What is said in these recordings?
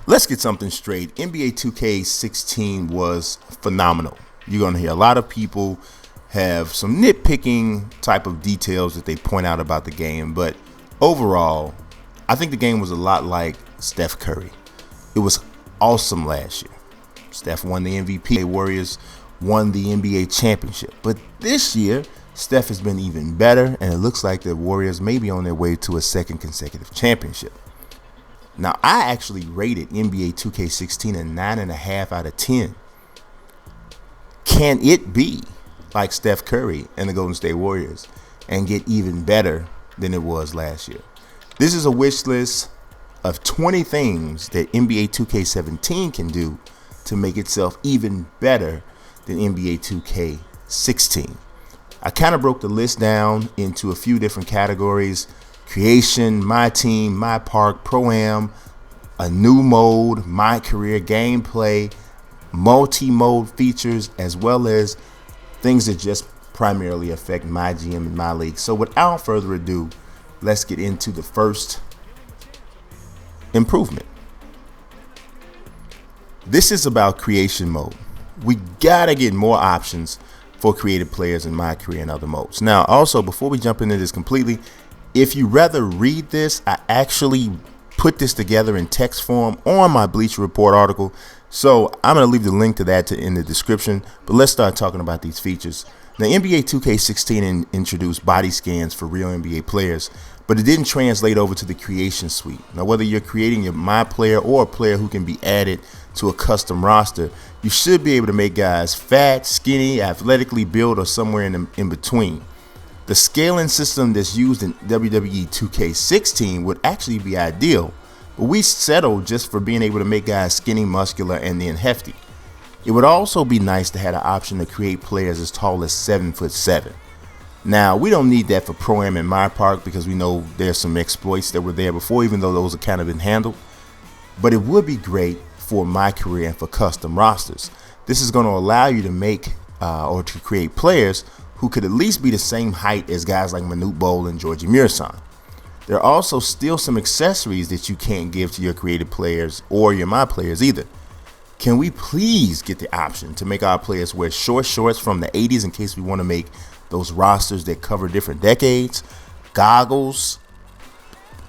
Let's get something straight. NBA 2K16 was phenomenal. You're going to hear a lot of people have some nitpicking type of details that they point out about the game, but overall, I think the game was a lot like Steph Curry. It was awesome last year. Steph won the MVP. Warriors won the NBA championship. But this year, Steph has been even better, and it looks like the Warriors may be on their way to a second consecutive championship. Now, I actually rated NBA 2K16 a 9.5 out of 10. Can it be like Steph Curry and the Golden State Warriors and get even better than it was last year? This is a wish list of 20 things that NBA 2K17 can do to make itself even better than NBA 2K16. I kind of broke the list down into a few different categories: creation, my team, my park, pro-am, a new mode, my career, gameplay, multi-mode features, as well as things that just primarily affect my GM and my league. So without further ado, let's get into the first improvement. This is about creation mode. We gotta get more options for creative players in my career and other modes. Now, also, before we jump into this completely, if you rather read this, I actually put this together in text form on my Bleacher Report article. So I'm going to leave the link to that in the description. But let's start talking about these features. Now, NBA 2K16 introduced body scans for real NBA players, but it didn't translate over to the creation suite. Now, whether you're creating your my player or a player who can be added to a custom roster, you should be able to make guys fat, skinny, athletically built, or somewhere in between. The scaling system that's used in WWE 2K16 would actually be ideal, but we settled just for being able to make guys skinny, muscular, and then hefty. It would also be nice to have the option to create players as tall as 7'7". Now, we don't need that for Pro-Am in my park because we know there's some exploits that were there before, even though those have kind of been handled. But it would be great for my career and for custom rosters. This is going to allow you to make or to create players who could at least be the same height as guys like Manute Bol and Georgie Mursan. There are also still some accessories that you can't give to your creative players or your my players either. Can we please get the option to make our players wear short shorts from the 80s in case we want to make those rosters that cover different decades? Goggles.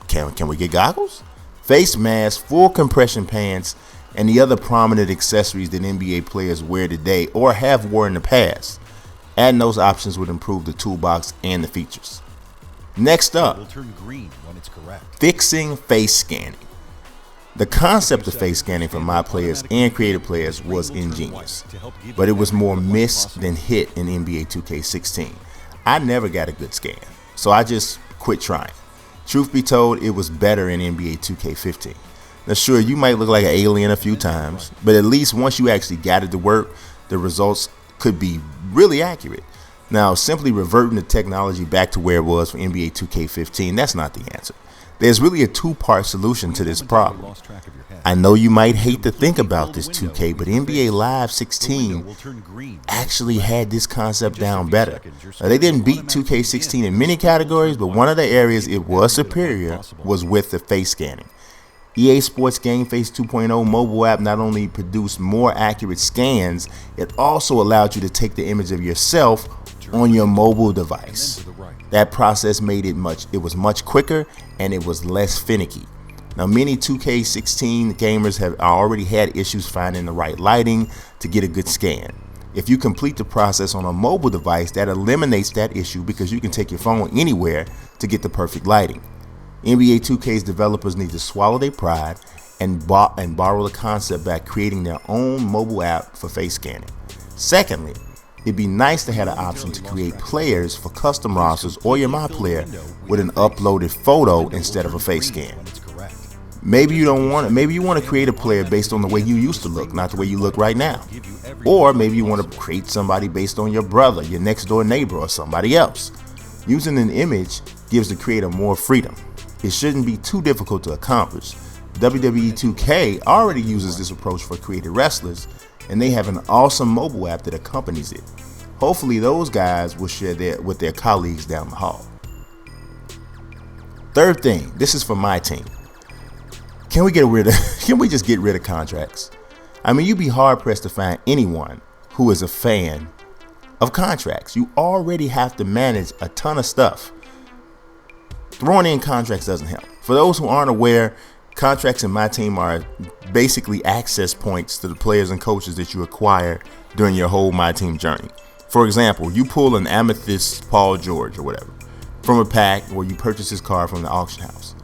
Can we get goggles? Face masks, full compression pants, and the other prominent accessories that NBA players wear today or have worn in the past. Adding those options would improve the toolbox and the features. Next up, fixing face scanning. The concept of face scanning for my players and creative players was ingenious, but it was more miss than hit in NBA 2K16. I never got a good scan, so I just quit trying. Truth be told, it was better in NBA 2K15. Now sure, you might look like an alien a few times, but at least once you actually got it to work, the results could be really accurate. Now, simply reverting the technology back to where it was for NBA 2K15, that's not the answer. There's really a two-part solution to this problem. I know you might hate to think about this 2K, but NBA Live 16 actually had this concept down better. Now, they didn't beat 2K16 in many categories, but one of the areas it was superior was with the face scanning. EA Sports Game Face 2.0 mobile app not only produced more accurate scans, it also allowed you to take the image of yourself on your mobile device. That process made it much quicker and it was less finicky. Now, many 2K16 gamers have already had issues finding the right lighting to get a good scan. If you complete the process on a mobile device, that eliminates that issue because you can take your phone anywhere to get the perfect lighting. NBA 2K's developers need to swallow their pride and borrow the concept by creating their own mobile app for face scanning. Secondly, it'd be nice to have the option to create players for custom rosters or your my player with an uploaded photo instead of a face scan. Maybe you want to create a player based on the way you used to look, not the way you look right now. Or maybe you want to create somebody based on your brother, your next door neighbor, or somebody else. Using an image gives the creator more freedom. It shouldn't be too difficult to accomplish. WWE 2K already uses this approach for creative wrestlers, and they have an awesome mobile app that accompanies it. Hopefully those guys will share that with their colleagues down the hall. Third thing, this is for my team. Can we just get rid of contracts? I mean, you'd be hard pressed to find anyone who is a fan of contracts. You already have to manage a ton of stuff. Throwing in contracts doesn't help. For those who aren't aware, contracts in my team are basically access points to the players and coaches that you acquire during your whole my team journey. For example, you pull an Amethyst Paul George or whatever from a pack, or you purchase his card from the auction house.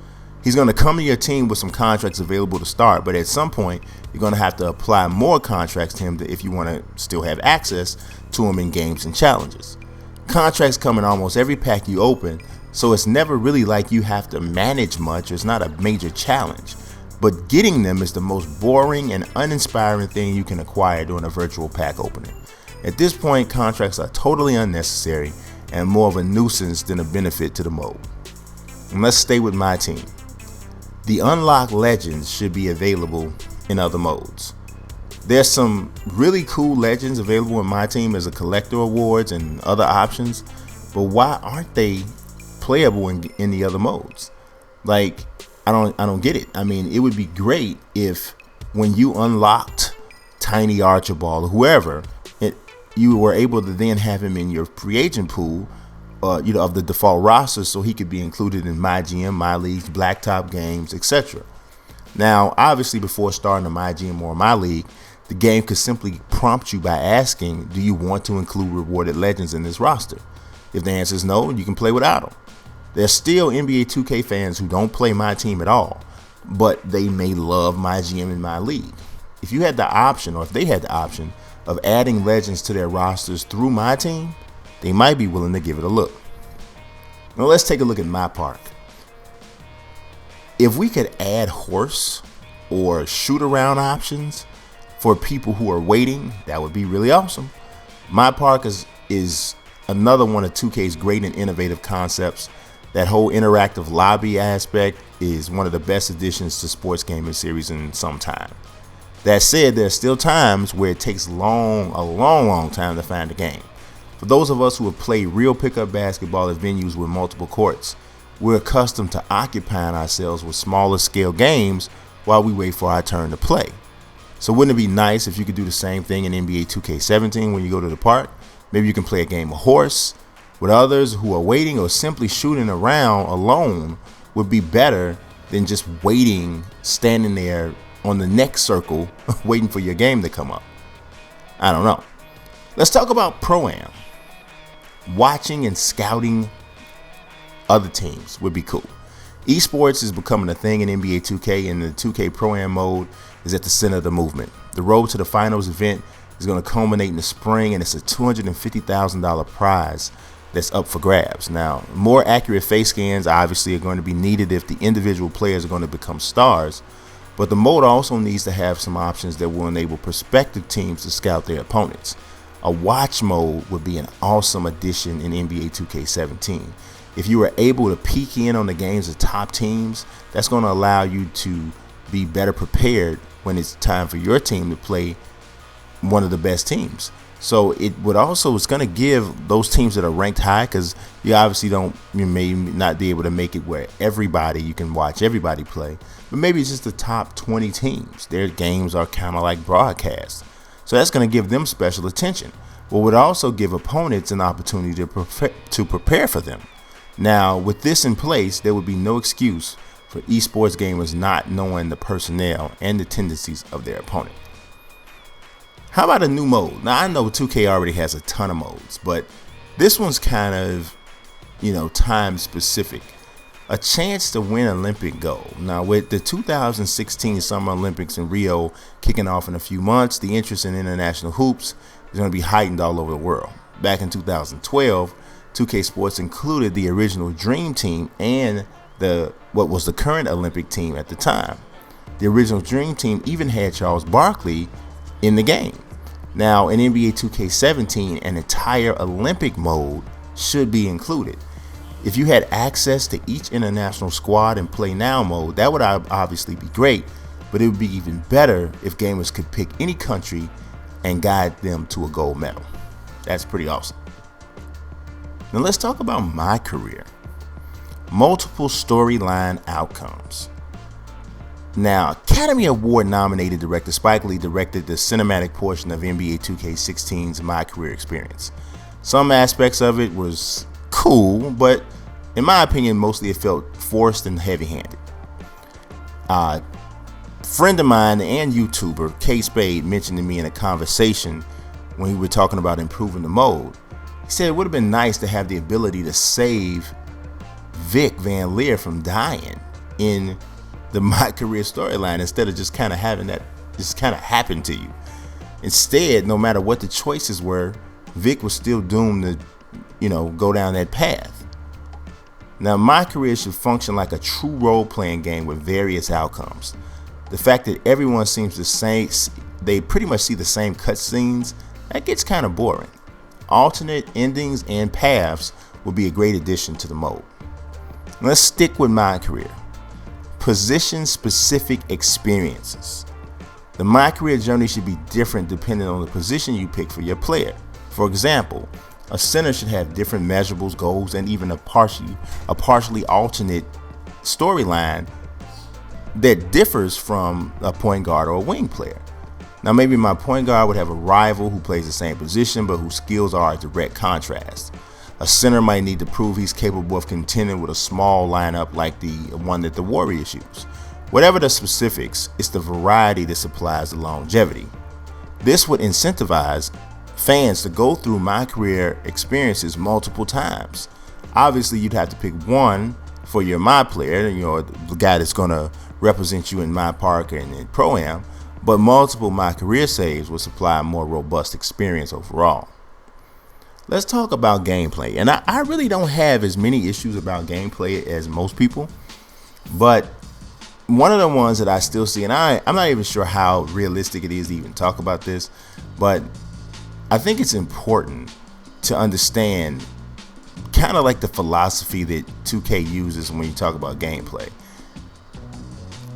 He's going to come to your team with some contracts available to start, but at some point, you're going to have to apply more contracts to him if you want to still have access to him in games and challenges. Contracts come in almost every pack you open, so it's never really like you have to manage much. It's not a major challenge, but getting them is the most boring and uninspiring thing you can acquire during a virtual pack opening. At this point, contracts are totally unnecessary and more of a nuisance than a benefit to the mode. And let's stay with my team. The unlocked legends should be available in other modes. There's some really cool legends available in my team as a collector awards and other options, but why aren't they playable in the other modes? Like, I don't get it. I mean, it would be great if when you unlocked Tiny Archibald or whoever, you were able to then have him in your free agent pool, of the default roster, so he could be included in my GM, my leagues, blacktop games, etc. Now, obviously, before starting a my GM or my league, the game could simply prompt you by asking, do you want to include rewarded legends in this roster? If the answer is no, you can play without them. There's still NBA 2K fans who don't play my team at all, but they may love my GM in my league. If you had the option, or if they had the option of adding legends to their rosters through my team, they might be willing to give it a look. Now let's take a look at my park. If we could add horse or shoot around options for people who are waiting, that would be really awesome. My park is another one of 2K's great and innovative concepts. That whole interactive lobby aspect is one of the best additions to sports gaming series in some time. That said, there's still times where it takes a long time to find a game. For those of us who have played real pickup basketball at venues with multiple courts, we're accustomed to occupying ourselves with smaller scale games while we wait for our turn to play. So wouldn't it be nice if you could do the same thing in NBA 2K17 when you go to the park? Maybe you can play a game of horse with others who are waiting, or simply shooting around alone would be better than just waiting, standing there on the next circle, waiting for your game to come up. I don't know. Let's talk about Pro-Am. Watching and scouting other teams would be cool. Esports is becoming a thing in NBA 2K, and the 2K Pro-Am mode is at the center of the movement. The road to the finals event is going to culminate in the spring, and it's a $250,000 prize that's up for grabs. Now, more accurate face scans obviously are going to be needed if the individual players are going to become stars, but the mode also needs to have some options that will enable prospective teams to scout their opponents. A watch mode would be an awesome addition in NBA 2K17. If you are able to peek in on the games of top teams, that's going to allow you to be better prepared when it's time for your team to play one of the best teams. So it's going to give those teams that are ranked high, because you may not be able to make it where you can watch everybody play, but maybe it's just the top 20 teams. Their games are kind of like broadcasts. So that's going to give them special attention. But would also give opponents an opportunity to prepare for them. Now, with this in place, there would be no excuse for esports gamers not knowing the personnel and the tendencies of their opponent. How about a new mode? Now, I know 2K already has a ton of modes, but this one's kind of, time specific. A chance to win Olympic gold. Now, with the 2016 Summer Olympics in Rio kicking off in a few months, the interest in international hoops is going to be heightened all over the world. Back in 2012, 2K Sports included the original Dream Team and what was the current Olympic team at the time. The original Dream Team even had Charles Barkley in the game. Now, in NBA 2K17, an entire Olympic mode should be included. If you had access to each international squad in Play Now mode, that would obviously be great, but it would be even better if gamers could pick any country and guide them to a gold medal. That's pretty awesome. Now let's talk about my career. Multiple storyline outcomes. Now, Academy Award nominated director Spike Lee directed the cinematic portion of NBA 2K16's My Career Experience. Some aspects of it was cool, but in my opinion, mostly it felt forced and heavy-handed. Friend of mine and YouTuber K Spade mentioned to me in a conversation when we were talking about improving the mode. He said it would have been nice to have the ability to save Vic Van Leer from dying in the My Career storyline instead of just kind of having that just kind of happen to you. Instead, no matter what the choices were, Vic was still doomed to, go down that path. Now, My Career should function like a true role-playing game with various outcomes. The fact that everyone seems the same, they pretty much see the same cutscenes, that gets kind of boring. Alternate endings and paths would be a great addition to the mode. Let's stick with My Career. Position-specific experiences. The My Career journey should be different depending on the position you pick for your player. For example, a center should have different measurables, goals, and even a partially alternate storyline that differs from a point guard or a wing player. Now, maybe my point guard would have a rival who plays the same position but whose skills are a direct contrast. A center might need to prove he's capable of contending with a small lineup like the one that the Warriors use. Whatever the specifics, it's the variety that supplies the longevity. This would incentivize fans to go through My Career experiences multiple times. Obviously, you'd have to pick one for your My player, the guy that's going to represent you in My Park and in Pro-Am, but multiple My Career saves will supply a more robust experience overall. Let's talk about gameplay. And I really don't have as many issues about gameplay as most people, but one of the ones that I still see, and I'm not even sure how realistic it is to even talk about this, but I think it's important to understand kind of like the philosophy that 2K uses when you talk about gameplay.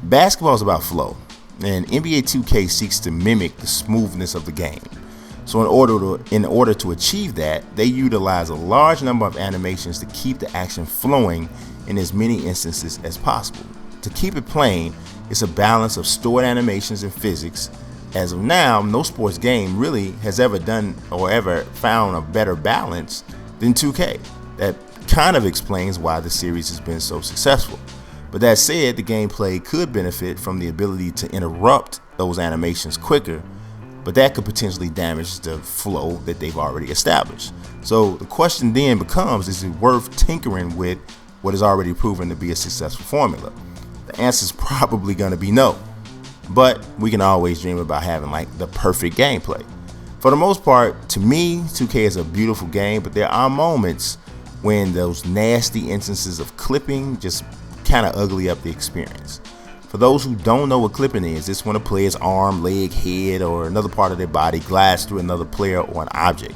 Basketball is about flow, and NBA 2K seeks to mimic the smoothness of the game. So in order to achieve that, they utilize a large number of animations to keep the action flowing in as many instances as possible. To keep it plain, it's a balance of stored animations and physics. As of now, no sports game really has ever done or ever found a better balance than 2K. That kind of explains why the series has been so successful. But that said, the gameplay could benefit from the ability to interrupt those animations quicker, but that could potentially damage the flow that they've already established. So the question then becomes, is it worth tinkering with what is already proven to be a successful formula? The answer is probably going to be no, but we can always dream about having like the perfect gameplay. For the most part, to me, 2K is a beautiful game, but there are moments when those nasty instances of clipping just kind of ugly up the experience. For those who don't know what clipping is, it's when a player's arm, leg, head, or another part of their body glides through another player or an object.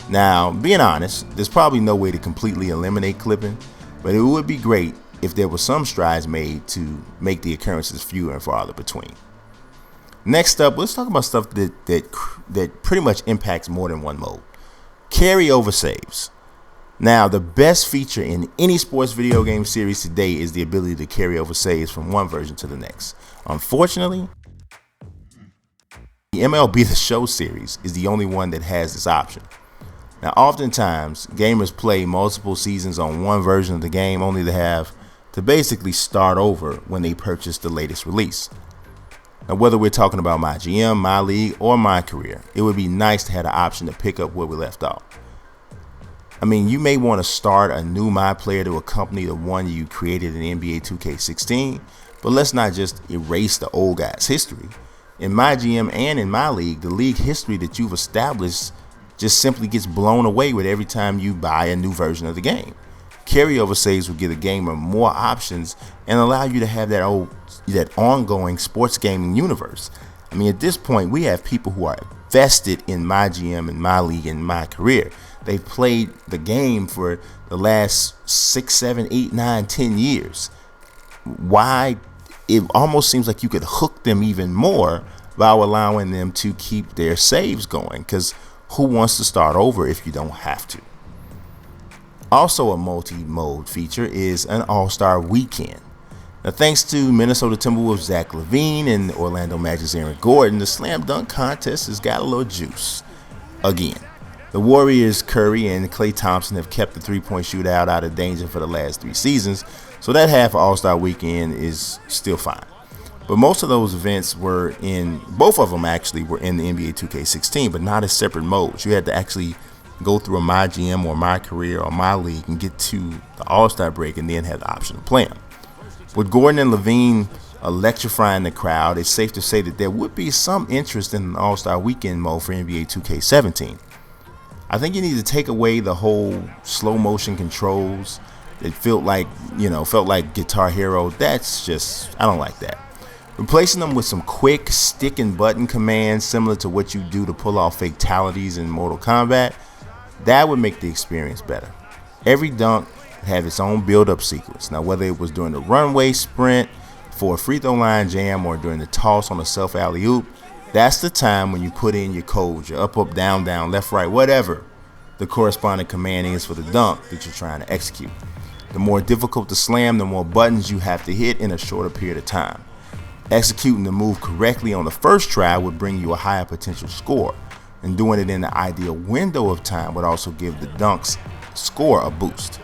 Now, being honest, there's probably no way to completely eliminate clipping, but it would be great if there were some strides made to make the occurrences fewer and farther between. Next up, let's talk about stuff that pretty much impacts more than one mode. Carryover saves. Now, the best feature in any sports video game series today is the ability to carry over saves from one version to the next. Unfortunately, the MLB The Show series is the only one that has this option. Now, oftentimes, gamers play multiple seasons on one version of the game only to have to basically start over when they purchase the latest release. Now, whether we're talking about My GM, My League, or My Career, it would be nice to have the option to pick up where we left off. I mean, you may want to start a new My Player to accompany the one you created in NBA 2K16, but let's not just erase the old guy's history. In My GM and in My League, the league history that you've established just simply gets blown away with every time you buy a new version of the game. Carryover saves will give the gamer more options and allow you to have that ongoing sports gaming universe. I mean, at this point, we have people who are vested in My GM and My League and My Career. They've played the game for the last 6, 7, 8, 9, 10 years. Why? It almost seems like you could hook them even more by allowing them to keep their saves going, because who wants to start over if you don't have to? Also, a multi-mode feature is an AllStar Weekend. Now, thanks to Minnesota Timberwolves' Zach LaVine and Orlando Magic's Aaron Gordon, the slam dunk contest has got a little juice. Again, the Warriors' Curry and Klay Thompson have kept the three-point shootout out of danger for the last 3 seasons, so that half of AllStar Weekend is still fine. But most of those events both of them actually were in the NBA 2K16, but not as separate modes. You had to actually go through a My GM or My Career or My League and get to the All-Star break and then have the option to play them. With Gordon and LaVine electrifying the crowd, it's safe to say that there would be some interest in an All-Star Weekend mode for NBA 2K17. I think you need to take away the whole slow motion controls that felt like Guitar Hero. I don't like that. Replacing them with some quick stick and button commands similar to what you do to pull off fatalities in Mortal Kombat, that would make the experience better. Every dunk have its own build-up sequence. Now, whether it was during the runway sprint, for a free throw line jam, or during the toss on a self alley-oop, that's the time when you put in your codes, your up, down, down, left, right, whatever the corresponding command is for the dunk that you're trying to execute. The more difficult to slam, the more buttons you have to hit in a shorter period of time. Executing the move correctly on the first try would bring you a higher potential score, and doing it in the ideal window of time would also give the dunk's score a boost.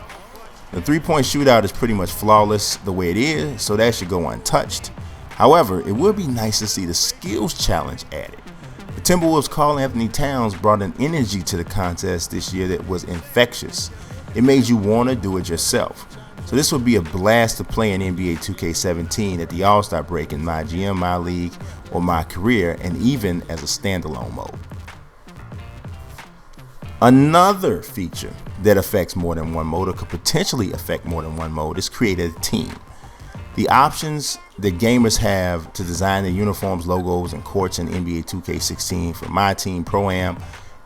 The three-point shootout is pretty much flawless the way it is, so that should go untouched. However, it would be nice to see the skills challenge added. The Timberwolves' Karl Anthony Towns brought an energy to the contest this year that was infectious. It made you want to do it yourself. So this would be a blast to play in NBA 2K17 at the All-Star break in My GM, My League, or My Career, and even as a standalone mode. Another feature that affects more than one mode, or could potentially affect more than one mode, is create a team. The options that gamers have to design their uniforms, logos, and courts in NBA 2K16 for My Team, Pro-Am,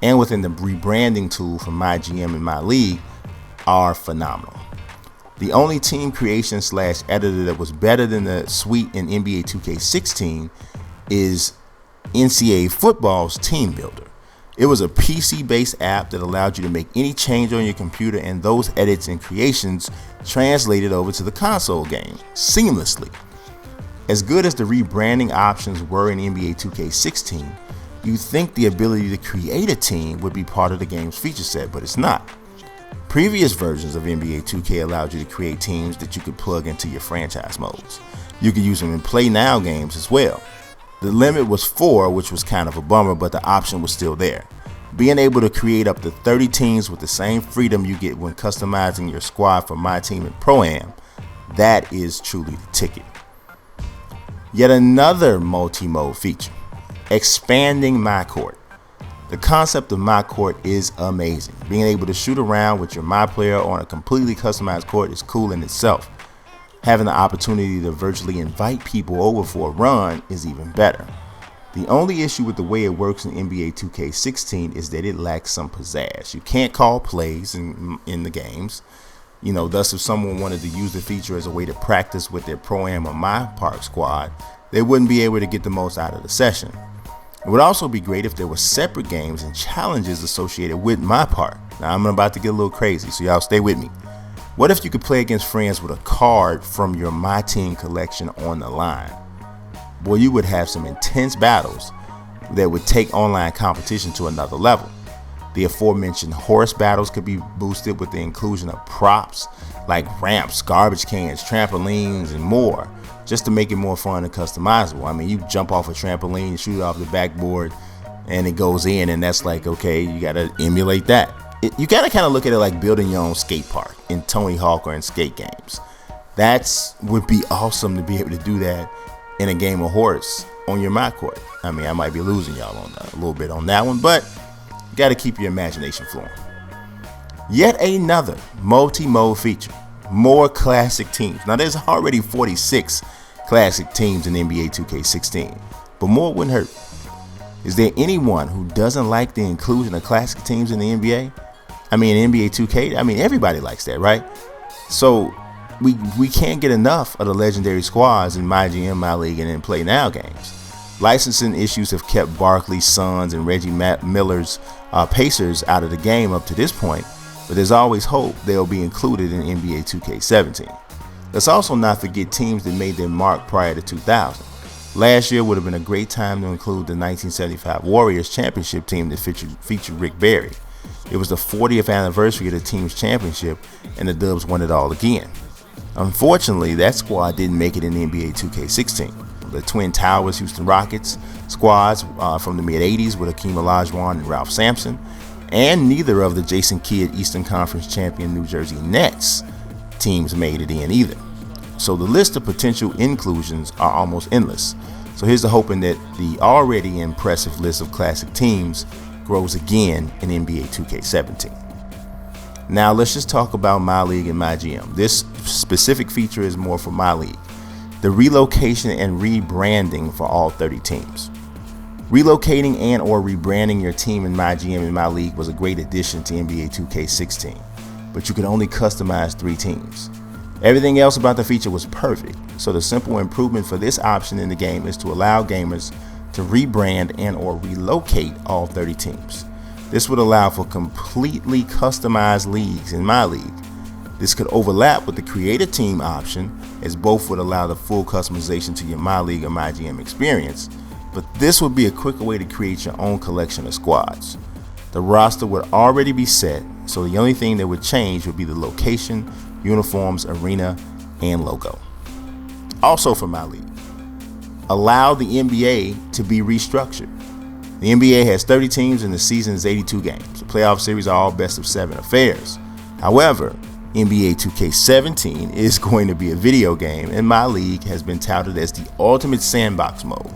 and within the rebranding tool for My GM and My League are phenomenal. The only team creation / editor that was better than the suite in NBA 2K16 is NCAA Football's Team Builder. It was a PC-based app that allowed you to make any change on your computer, and those edits and creations translated over to the console game seamlessly. As good as the rebranding options were in NBA 2K16, you'd think the ability to create a team would be part of the game's feature set, but it's not. Previous versions of NBA 2K allowed you to create teams that you could plug into your franchise modes. You could use them in Play Now games as well. The limit was 4, which was kind of a bummer, but the option was still there. Being able to create up to 30 teams with the same freedom you get when customizing your squad for My Team and Pro-Am, that is truly the ticket. Yet another multi-mode feature, expanding My Court. The concept of My Court is amazing. Being able to shoot around with your My Player on a completely customized court is cool in itself. Having the opportunity to virtually invite people over for a run is even better. The only issue with the way it works in NBA 2K16 is that it lacks some pizzazz. You can't call plays in the games. Thus if someone wanted to use the feature as a way to practice with their Pro-Am or My Park squad, they wouldn't be able to get the most out of the session. It would also be great if there were separate games and challenges associated with My Park. Now I'm about to get a little crazy, so y'all stay with me. What if you could play against friends with a card from your My Team collection on the line? Boy, you would have some intense battles that would take online competition to another level. The aforementioned horse battles could be boosted with the inclusion of props like ramps, garbage cans, trampolines, and more, just to make it more fun and customizable. I mean, you jump off a trampoline, shoot it off the backboard, and it goes in, and that's like, okay, you gotta emulate that. You gotta kind of look at it like building your own skate park in Tony Hawk or in skate games. That would be awesome to be able to do that in a game of horse on your My Court. I mean, I might be losing y'all on a little bit on that one, but you gotta keep your imagination flowing. Yet another multi-mode feature, more classic teams. Now there's already 46 classic teams in NBA 2K16, but more wouldn't hurt. Is there anyone who doesn't like the inclusion of classic teams in the NBA? I mean, in NBA 2K, everybody likes that, right? So we can't get enough of the legendary squads in My GM, My League, and in Play Now games. Licensing issues have kept Barkley's Suns and Reggie Miller's Pacers out of the game up to this point, but there's always hope they'll be included in NBA 2K17. Let's also not forget teams that made their mark prior to 2000. Last year would have been a great time to include the 1975 Warriors championship team that featured Rick Barry. It was the 40th anniversary of the team's championship, and the Dubs won it all again. Unfortunately, that squad didn't make it in the NBA 2K16. The Twin Towers Houston Rockets squads from the mid-'80s with Hakeem Olajuwon and Ralph Sampson, and neither of the Jason Kidd Eastern Conference champion New Jersey Nets teams made it in either. So the list of potential inclusions are almost endless. So here's the hoping that the already impressive list of classic teams grows again in NBA 2K17. Now let's just talk about My League and My GM. This specific feature is more for My League. The relocation and rebranding for all 30 teams. Relocating and or rebranding your team in My GM and My League was a great addition to NBA 2K16, but you could only customize 3 teams. Everything else about the feature was perfect, so the simple improvement for this option in the game is to allow gamers to rebrand and or relocate all 30 teams. This would allow for completely customized leagues in My League. This could overlap with the create a team option, as both would allow the full customization to your My League or My GM experience, but this would be a quicker way to create your own collection of squads. The roster would already be set, so the only thing that would change would be the location, uniforms, arena, and logo. Also for My League, allow the NBA to be restructured. The NBA has 30 teams and the season is 82 games. The playoff series are all best of 7 affairs. However, NBA 2K17 is going to be a video game, and My League has been touted as the ultimate sandbox mode.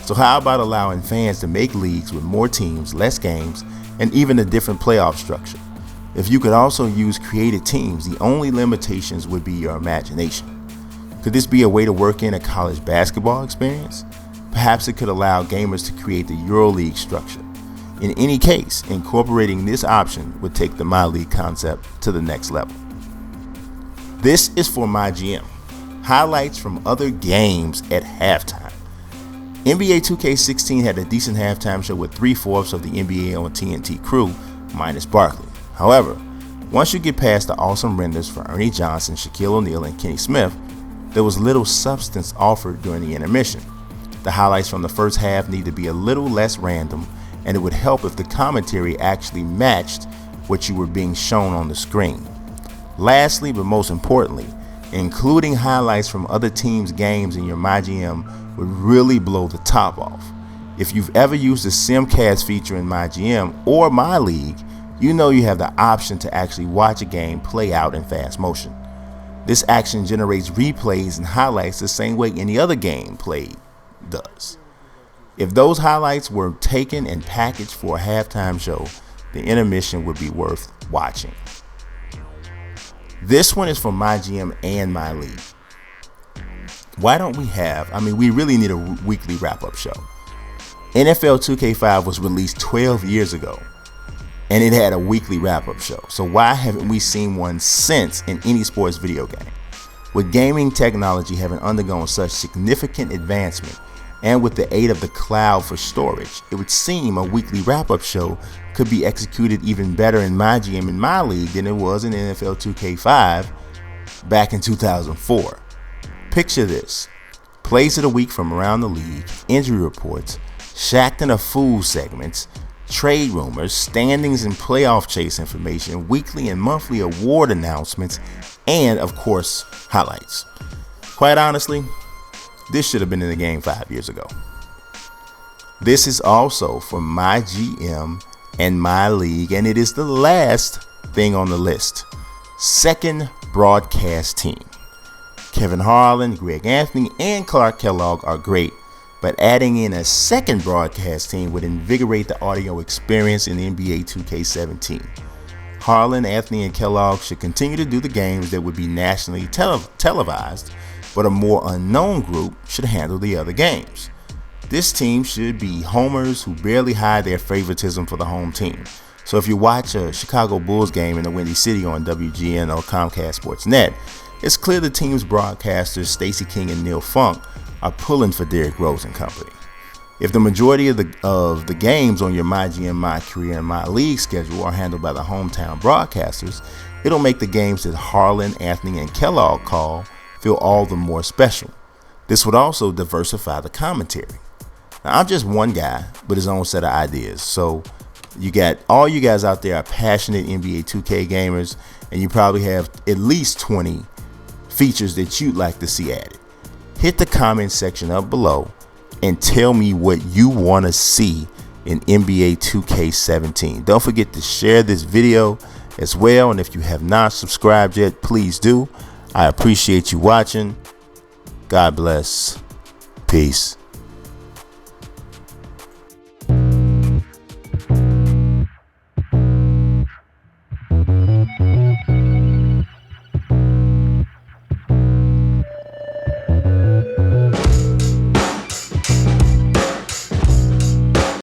So how about allowing fans to make leagues with more teams, less games, and even a different playoff structure? If you could also use created teams, the only limitations would be your imagination. Could this be a way to work in a college basketball experience? Perhaps it could allow gamers to create the EuroLeague structure. In any case, incorporating this option would take the My League concept to the next level. This is for My GM. Highlights from other games at halftime. NBA 2K16 had a decent halftime show with 3/4 of the NBA on TNT crew, minus Barkley. However, once you get past the awesome renders for Ernie Johnson, Shaquille O'Neal, and Kenny Smith, there was little substance offered during the intermission. The highlights from the first half need to be a little less random, and it would help if the commentary actually matched what you were being shown on the screen. Lastly, but most importantly, including highlights from other teams' games in your MyGM would really blow the top off. If you've ever used the Simcast feature in MyGM or My League, you know you have the option to actually watch a game play out in fast motion. This action generates replays and highlights the same way any other game played does. If those highlights were taken and packaged for a halftime show, the intermission would be worth watching. This one is for My GM and My League. Why don't we really need a weekly wrap-up show. NFL 2K5 was released 12 years ago, and it had a weekly wrap-up show. So why haven't we seen one since in any sports video game? With gaming technology having undergone such significant advancement, and with the aid of the cloud for storage, it would seem a weekly wrap-up show could be executed even better in My GM and My League than it was in NFL 2K5 back in 2004. Picture this: plays of the week from around the league, injury reports, Shaqtin' a Fool segments, trade rumors, standings and playoff chase information, weekly and monthly award announcements, and of course, highlights. Quite honestly, this should have been in the game 5 years ago. This is also for My GM and My League, and it is the last thing on the list. Second broadcast team. Kevin Harlan, Greg Anthony, and Clark Kellogg are great, but adding in a second broadcast team would invigorate the audio experience in the NBA 2K17. Harlan, Anthony, and Kellogg should continue to do the games that would be nationally televised, but a more unknown group should handle the other games. This team should be homers who barely hide their favoritism for the home team. So if you watch a Chicago Bulls game in the Windy City on WGN or Comcast Sportsnet, it's clear the team's broadcasters Stacey King and Neil Funk are pulling for Derrick Rose and company. If the majority of the games on your My GM, My Career, and My League schedule are handled by the hometown broadcasters, it'll make the games that Harlan, Anthony, and Kellogg call feel all the more special. This would also diversify the commentary. Now, I'm just one guy with his own set of ideas. So you got all you guys out there are passionate NBA 2K gamers, and you probably have at least 20 features that you'd like to see added. Hit the comment section up below and tell me what you want to see in NBA 2K17. Don't forget to share this video as well, and if you have not subscribed yet, please do. I appreciate you watching. God bless. Peace.